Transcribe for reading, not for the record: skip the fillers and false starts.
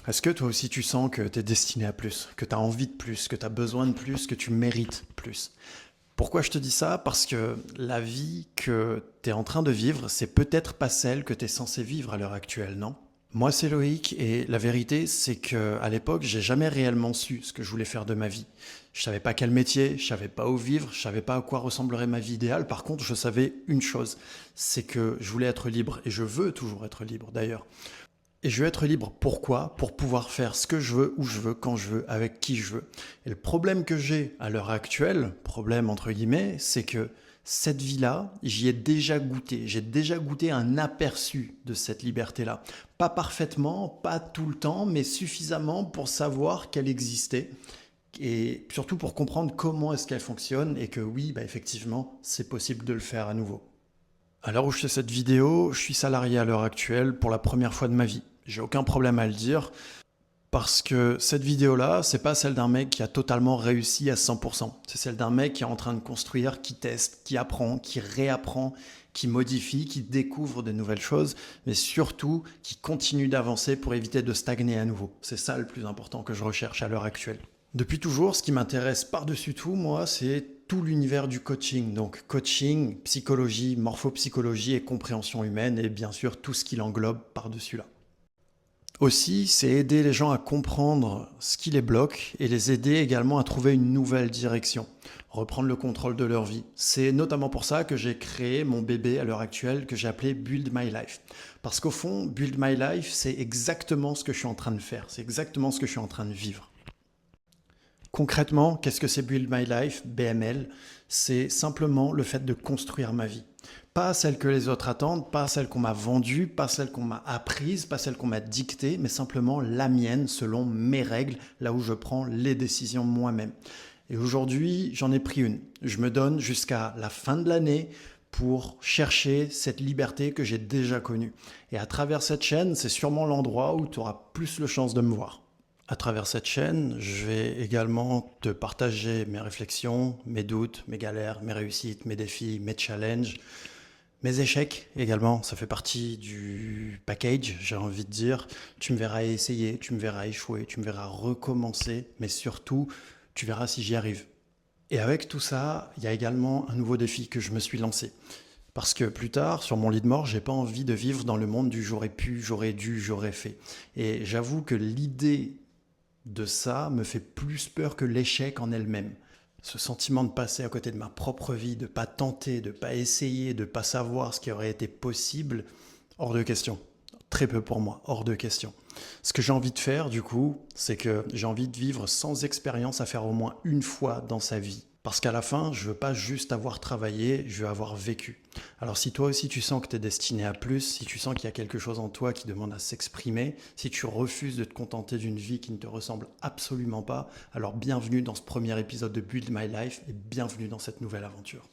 Est-ce que toi aussi tu sens que tu es destiné à plus, que tu as envie de plus, que tu as besoin de plus, que tu mérites plus? Pourquoi je te dis ça? Parce que la vie que tu es en train de vivre, c'est peut-être pas celle que tu es censé vivre à l'heure actuelle, non? Moi, c'est Loïc et la vérité, c'est que à l'époque, j'ai jamais réellement su ce que je voulais faire de ma vie. Je savais pas quel métier, je savais pas où vivre, je savais pas à quoi ressemblerait ma vie idéale. Par contre, je savais une chose, c'est que je voulais être libre et je veux toujours être libre d'ailleurs. Et je veux être libre, pourquoi? Pour pouvoir faire ce que je veux, où je veux, quand je veux, avec qui je veux. Et le problème que j'ai à l'heure actuelle, problème entre guillemets, c'est que cette vie-là, j'y ai déjà goûté. J'ai déjà goûté un aperçu de cette liberté-là. Pas parfaitement, pas tout le temps, mais suffisamment pour savoir qu'elle existait. Et surtout pour comprendre comment est-ce qu'elle fonctionne et que oui, bah effectivement, c'est possible de le faire à nouveau. À l'heure où je fais cette vidéo, je suis salarié à l'heure actuelle pour la première fois de ma vie. J'ai aucun problème à le dire parce que cette vidéo-là, c'est pas celle d'un mec qui a totalement réussi à 100%. C'est celle d'un mec qui est en train de construire, qui teste, qui apprend, qui réapprend, qui modifie, qui découvre de nouvelles choses, mais surtout qui continue d'avancer pour éviter de stagner à nouveau. C'est ça le plus important que je recherche à l'heure actuelle. Depuis toujours, ce qui m'intéresse par-dessus tout, moi, c'est tout l'univers du coaching. Donc coaching, psychologie, morphopsychologie et compréhension humaine et bien sûr tout ce qui l'englobe par-dessus là. Aussi, c'est aider les gens à comprendre ce qui les bloque et les aider également à trouver une nouvelle direction, reprendre le contrôle de leur vie. C'est notamment pour ça que j'ai créé mon bébé à l'heure actuelle que j'ai appelé Build My Life. Parce qu'au fond, Build My Life, c'est exactement ce que je suis en train de faire, c'est exactement ce que je suis en train de vivre. Concrètement, qu'est-ce que c'est Build My Life, BML? C'est simplement le fait de construire ma vie. Pas celle que les autres attendent, pas celle qu'on m'a vendue, pas celle qu'on m'a apprise, pas celle qu'on m'a dictée, mais simplement la mienne selon mes règles, là où je prends les décisions moi-même. Et aujourd'hui, j'en ai pris une. Je me donne jusqu'à la fin de l'année pour chercher cette liberté que j'ai déjà connue. Et à travers cette chaîne, c'est sûrement l'endroit où tu auras plus de chances de me voir. À travers cette chaîne, je vais également te partager mes réflexions, mes doutes, mes galères, mes réussites, mes défis, mes challenges, mes échecs également. Ça fait partie du package, j'ai envie de dire. Tu me verras essayer, tu me verras échouer, tu me verras recommencer, mais surtout, tu verras si j'y arrive. Et avec tout ça, il y a également un nouveau défi que je me suis lancé. Parce que plus tard, sur mon lit de mort, j'ai pas envie de vivre dans le monde du j'aurais pu, j'aurais dû, j'aurais fait. Et j'avoue que l'idée de ça me fait plus peur que l'échec en elle-même. Ce sentiment de passer à côté de ma propre vie, de pas tenter, de pas essayer, de pas savoir ce qui aurait été possible, hors de question. Très peu pour moi, hors de question. Ce que j'ai envie de faire, du coup, c'est que j'ai envie de vivre sans expérience à faire au moins une fois dans sa vie. Parce qu'à la fin, je veux pas juste avoir travaillé, je veux avoir vécu. Alors si toi aussi tu sens que tu es destiné à plus, si tu sens qu'il y a quelque chose en toi qui demande à s'exprimer, si tu refuses de te contenter d'une vie qui ne te ressemble absolument pas, alors bienvenue dans ce premier épisode de Build My Life et bienvenue dans cette nouvelle aventure.